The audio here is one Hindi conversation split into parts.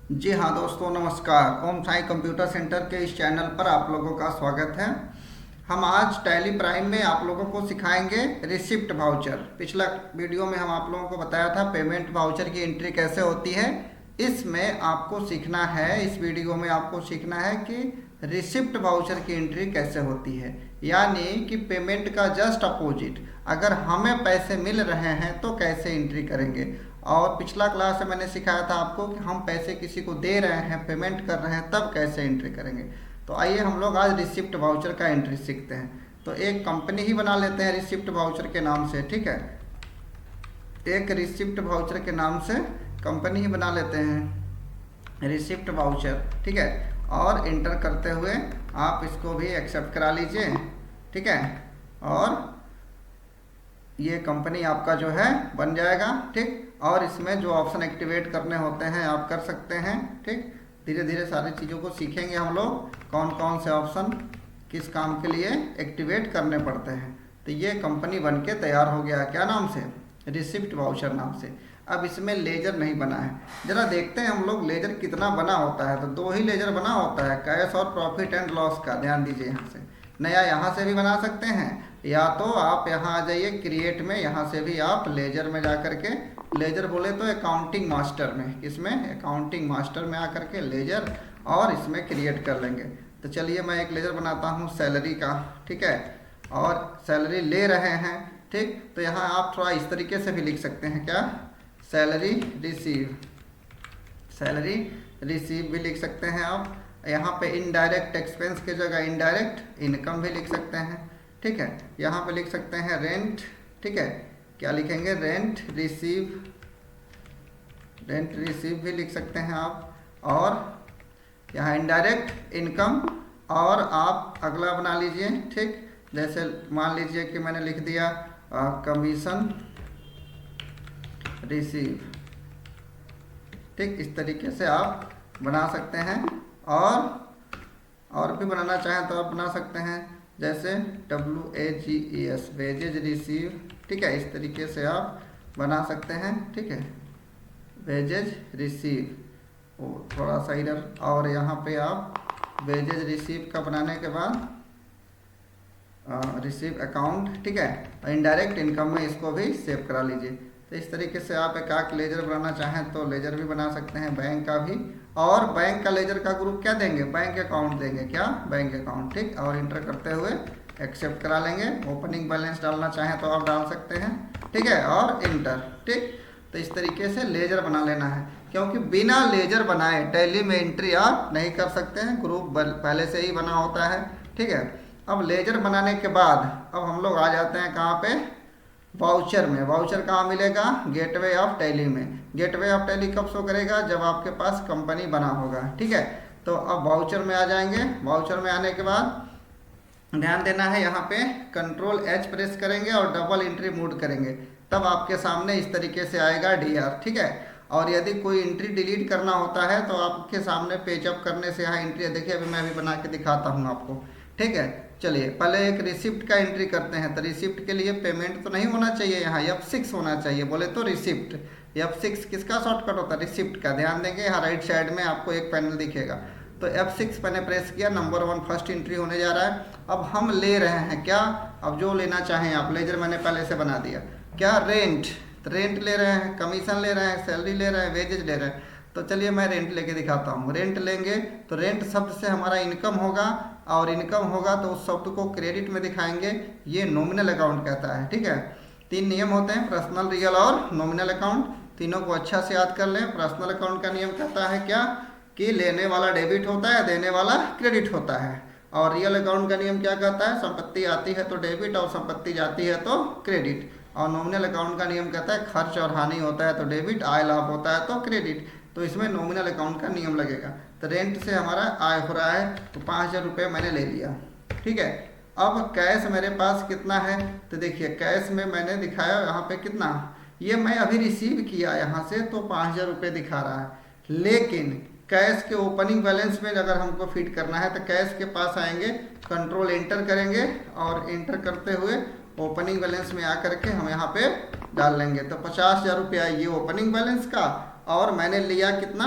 जी हाँ दोस्तों, नमस्कार। ओम साई कंप्यूटर सेंटर के इस चैनल पर आप लोगों का स्वागत है। हम आज टैली प्राइम में आप लोगों को सिखाएंगे रिसिप्ट वाउचर। पिछला वीडियो में हम आप लोगों को बताया था पेमेंट वाउचर की एंट्री कैसे होती है। इसमें आपको सीखना है, इस वीडियो में आपको सीखना है कि रिसिप्ट वाउचर की एंट्री कैसे होती है। यानी कि पेमेंट का जस्ट अपोजिट, अगर हमें पैसे मिल रहे हैं तो कैसे एंट्री करेंगे। और पिछला क्लास में मैंने सिखाया था आपको कि हम पैसे किसी को दे रहे हैं, पेमेंट कर रहे हैं, तब कैसे एंट्री करेंगे। तो आइए हम लोग आज रिसिप्ट वाउचर का एंट्री सीखते हैं। तो एक कंपनी ही बना लेते हैं रिसिप्ट वाउचर के नाम से, ठीक है। एक रिसिप्ट वाउचर के नाम से कंपनी ही बना लेते हैं रिसिप्ट वाउचर, ठीक है। और इंटर करते हुए आप इसको भी एक्सेप्ट करा लीजिए, ठीक है। और ये कंपनी आपका जो है बन जाएगा, ठीक। और इसमें जो ऑप्शन एक्टिवेट करने होते हैं आप कर सकते हैं, ठीक। धीरे धीरे सारी चीज़ों को सीखेंगे हम लोग, कौन कौन से ऑप्शन किस काम के लिए एक्टिवेट करने पड़ते हैं। तो ये कंपनी बन के तैयार हो गया, क्या नाम से, रिसिप्ट वाउचर नाम से। अब इसमें लेजर नहीं बना है, जरा देखते हैं हम लोग लेजर कितना बना होता है। तो दो ही लेजर बना होता है, कैश और प्रॉफिट एंड लॉस का। ध्यान दीजिए, यहाँ से नया यहाँ से भी बना सकते हैं, या तो आप यहाँ आ जाइए क्रिएट में, यहाँ से भी आप लेजर में जा करके, लेजर बोले तो अकाउंटिंग मास्टर में, इसमें अकाउंटिंग मास्टर में आकर के लेजर और इसमें क्रिएट कर लेंगे। तो चलिए मैं एक लेजर बनाता हूँ सैलरी का, ठीक है। और सैलरी ले रहे हैं, ठीक। तो यहाँ आप थोड़ा इस तरीके से भी लिख सकते हैं, क्या, सैलरी रिसीव, सैलरी रिसीव भी लिख सकते हैं आप। यहाँ पे इनडायरेक्ट एक्सपेंस की जगह इनडायरेक्ट इनकम भी लिख सकते हैं, ठीक है। यहाँ पे लिख सकते हैं रेंट, ठीक है। क्या लिखेंगे, रेंट रिसीव, रेंट रिसीव भी लिख सकते हैं आप। और यहाँ इनडायरेक्ट इनकम, और आप अगला बना लीजिए, ठीक। जैसे मान लीजिए कि मैंने लिख दिया कमीशन रिसीव, ठीक। इस तरीके से आप बना सकते हैं। और भी बनाना चाहें तो आप बना सकते हैं, जैसे WAGES, वेजेज रिसीव, ठीक है। इस तरीके से आप बना सकते हैं, ठीक है, वेजेज रिसीव। वो थोड़ा सा इधर, और यहाँ पे आप वेजेज रिसीव का बनाने के बाद रिसीव अकाउंट, ठीक है। और इनडायरेक्ट इनकम में इसको भी सेव करा लीजिए। तो इस तरीके से आप एक लेजर बनाना चाहें तो लेजर भी बना सकते हैं, बैंक का भी। और बैंक का लेजर का ग्रुप क्या देंगे, बैंक अकाउंट देंगे, क्या, बैंक अकाउंट, ठीक। और इंटर करते हुए एक्सेप्ट करा लेंगे। ओपनिंग बैलेंस डालना चाहें तो आप डाल सकते हैं, ठीक है। और इंटर, ठीक। तो इस तरीके से लेजर बना लेना है, क्योंकि बिना लेजर बनाए टैली में एंट्री आप नहीं कर सकते हैं, ग्रुप पहले से ही बना होता है, ठीक है। अब लेजर बनाने के बाद अब हम लोग आ जाते हैं कहाँ पे, वाउचर में। वाउचर कहाँ मिलेगा, गेटवे ऑफ टैली में। गेटवे ऑफ टैली कब शो करेगा, जब आपके पास कंपनी बना होगा, ठीक है। तो अब वाउचर में आ जाएंगे। वाउचर में आने के बाद ध्यान देना है, यहाँ पे Ctrl+H प्रेस करेंगे और डबल एंट्री मोड करेंगे, तब आपके सामने इस तरीके से आएगा DR, ठीक है। और यदि कोई एंट्री डिलीट करना होता है तो आपके सामने पेजअप करने से यहाँ एंट्री, देखिए अभी मैं भी बना के दिखाता हूँ आपको, ठीक है। चलिए पहले एक रिसिप्ट का एंट्री करते हैं। तो रिसिप्ट के लिए पेमेंट तो नहीं होना चाहिए, यहाँ F6 होना चाहिए, बोले तो रिसिप्ट। F6 किसका शॉर्टकट होता है, रिसिप्ट का। ध्यान देंगे यहाँ राइट साइड में आपको एक पैनल दिखेगा, तो F6 मैंने प्रेस किया, नंबर 1 फर्स्ट एंट्री होने जा रहा है। अब हम ले रहे हैं क्या, अब जो लेना चाहें आप, लेजर मैंने पहले से बना दिया, क्या, रेंट। तो रेंट ले रहे हैं, कमीशन ले रहे हैं, सैलरी ले रहे हैं, वेजेज ले रहे हैं। तो चलिए मैं रेंट लेके दिखाता हूँ। रेंट लेंगे तो रेंट शब्द से हमारा इनकम होगा, और इनकम होगा तो उस शब्द को क्रेडिट में दिखाएंगे, ये नॉमिनल अकाउंट कहता है, ठीक है। 3 नियम होते हैं, पर्सनल, रियल और नॉमिनल अकाउंट। तीनों को अच्छा से याद कर लें। पर्सनल अकाउंट का नियम कहता है क्या, कि लेने वाला डेबिट होता है, देने वाला क्रेडिट होता है। और रियल अकाउंट का नियम क्या कहता है, संपत्ति आती है तो डेबिट और संपत्ति जाती है तो क्रेडिट। और नॉमिनल अकाउंट का नियम कहता है खर्च और हानि होता है तो डेबिट, आय लाभ होता है तो क्रेडिट। तो इसमें नॉमिनल अकाउंट का नियम लगेगा। तो रेंट से हमारा आय हो रहा है, तो 5000 रुपये मैंने ले लिया, ठीक है। अब कैश मेरे पास कितना है, तो देखिए कैश में मैंने दिखाया यहाँ पे कितना, ये मैं अभी रिसीव किया यहाँ से, तो 5000 रुपये दिखा रहा है। लेकिन कैश के ओपनिंग बैलेंस में अगर हमको फिट करना है तो कैश के पास आएंगे, कंट्रोल एंटर करेंगे, और एंटर करते हुए ओपनिंग बैलेंस में आकर के हम यहाँ पे डाल लेंगे। तो 50,000 रुपया ये ओपनिंग बैलेंस का, और मैंने लिया कितना,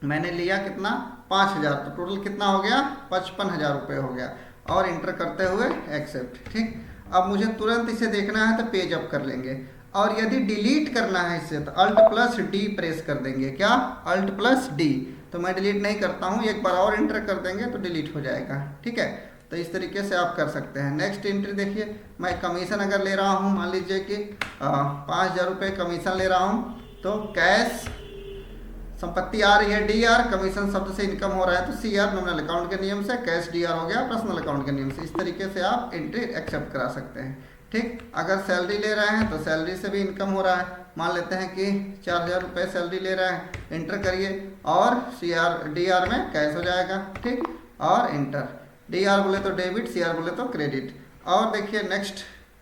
मैंने लिया कितना, 5,000, तो टोटल कितना हो गया, 55,000 रुपये हो गया। और इंटर करते हुए एक्सेप्ट। ठीक, अब मुझे तुरंत इसे देखना है तो पेज अप कर लेंगे, और यदि डिलीट करना है इसे तो Alt+D प्रेस कर देंगे। क्या, Alt+D। तो मैं डिलीट नहीं करता हूँ, एक बार और इंटर कर देंगे तो डिलीट हो जाएगा। ठीक है, तो इस तरीके से आप कर सकते हैं। नेक्स्ट एंट्री देखिए, मैं कमीशन अगर ले रहा हूँ, मान लीजिए कि 5,000 रुपये कमीशन ले रहा हूँ, तो कैश संपत्ति आ रही है DR, कमीशन शब्द से इनकम हो रहा है तो CR नॉमिनल अकाउंट के नियम से, कैश DR हो गया पर्सनल अकाउंट के नियम से। इस तरीके से आप एंट्री एक्सेप्ट करा सकते हैं। ठीक, अगर सैलरी ले रहे हैं तो सैलरी से भी इनकम हो रहा है, मान लेते हैं कि 4,000 रुपये सैलरी ले रहे हैं, एंटर करिए और DR में कैश हो जाएगा। ठीक, और इंटर, DR बोले तो डेबिट, CR बोले तो क्रेडिट। और देखिए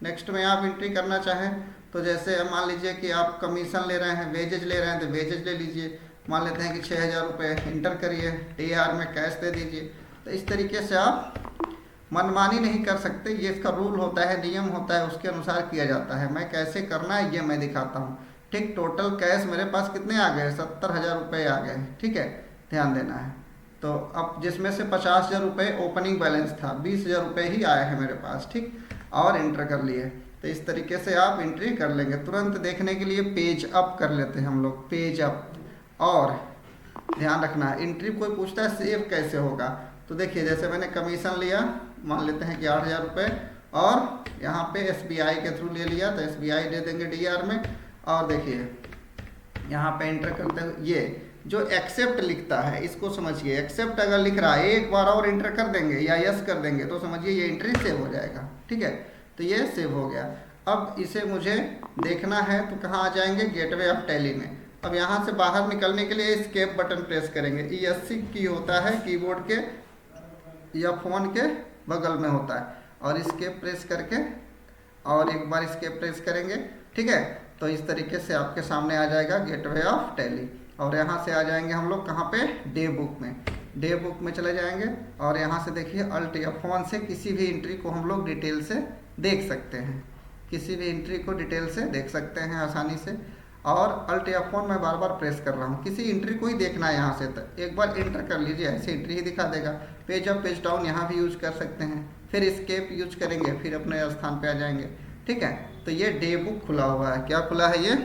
नेक्स्ट में आप एंट्री करना चाहें तो जैसे मान लीजिए कि आप कमीशन ले रहे हैं, वेजेज ले रहे हैं तो वेजेज ले लीजिए, मान लेते हैं कि 6,000 रुपये, इंटर करिए, DR में कैश दे दीजिए। तो इस तरीके से आप मनमानी नहीं कर सकते, ये इसका रूल होता है, नियम होता है, उसके अनुसार किया जाता है। मैं कैसे करना है ये मैं दिखाता हूँ। ठीक, टोटल कैश मेरे पास कितने आ गए, 70,000 रुपये आ गए। ठीक है, ध्यान देना है। तो अब जिसमें से 50,000 रुपये ओपनिंग बैलेंस था, 20,000 रुपये ही आए हैं मेरे पास। ठीक, और इंटर कर लिए। तो इस तरीके से आप एंट्री कर लेंगे। तुरंत देखने के लिए पेज अप कर लेते हैं हम लोग, पेज अप। और ध्यान रखना, एंट्री कोई पूछता है सेव कैसे होगा, तो देखिए जैसे मैंने कमीशन लिया, मान लेते हैं कि 8,000 रुपये, और यहाँ पे SBI के थ्रू ले लिया तो SBI दे देंगे DR में। और देखिए यहाँ पे एंटर करते हुए ये जो एक्सेप्ट लिखता है इसको समझिए, एक्सेप्ट अगर लिख रहा है एक बार और इंटर कर देंगे या यस कर देंगे तो समझिए ये एंट्री सेव हो जाएगा। ठीक है, तो ये सेव हो गया। अब इसे मुझे देखना है तो कहाँ आ जाएंगे, गेटवे ऑफ टैली में। अब यहाँ से बाहर निकलने के लिए एस्केप बटन प्रेस करेंगे। ESC की होता है कीबोर्ड के या फ़ोन के बगल में होता है, और एस्केप प्रेस करके और एक बार एस्केप प्रेस करेंगे। ठीक है, तो इस तरीके से आपके सामने आ जाएगा गेटवे ऑफ टैली। और यहाँ से आ जाएंगे हम लोग कहाँ पे, डे बुक में। डे बुक में चले जाएंगे और यहाँ से देखिए अल्ट या फ़ोन से किसी भी एंट्री को हम लोग डिटेल से देख सकते हैं, किसी भी एंट्री को डिटेल से देख सकते हैं आसानी से। और अल्ट या फ़ोन मैं बार बार प्रेस कर रहा हूँ, किसी एंट्री को ही देखना है यहाँ से, तो एक बार एंटर कर लीजिए, ऐसे एंट्री ही दिखा देगा। पेज अप पेज डाउन यहाँ भी यूज कर सकते हैं, फिर एस्केप यूज करेंगे, फिर अपने स्थान पे आ जाएंगे। ठीक है, तो ये डे बुक खुला हुआ है। क्या खुला है, ये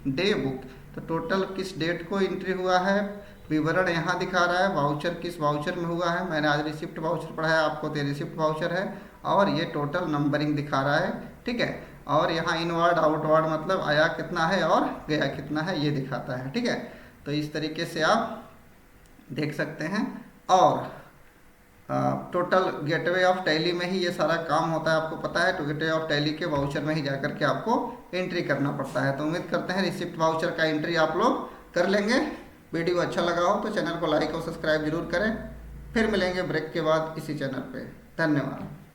डे बुक। तो टोटल किस डेट को एंट्री हुआ है, विवरण यहाँ दिखा रहा है, वाउचर किस वाउचर में हुआ है। मैंने आज रिसिप्ट वाउचर पढ़ाया आपको, तो रिसिप्ट वाउचर है, और ये टोटल नंबरिंग दिखा रहा है। ठीक है, और यहाँ इनवर्ड आउटवर्ड मतलब आया कितना है और गया कितना है ये दिखाता है। ठीक है, तो इस तरीके से आप देख सकते हैं। और टोटल गेटवे ऑफ टैली में ही ये सारा काम होता है, आपको पता है। तो गेटवे ऑफ टैली के वाउचर में ही जाकर के आपको एंट्री करना पड़ता है। तो उम्मीद करते हैं रिसिप्ट वाउचर का एंट्री आप लोग कर लेंगे। वीडियो अच्छा लगा हो तो चैनल को लाइक और सब्सक्राइब जरूर करें। फिर मिलेंगे ब्रेक के बाद इसी चैनल पे। धन्यवाद।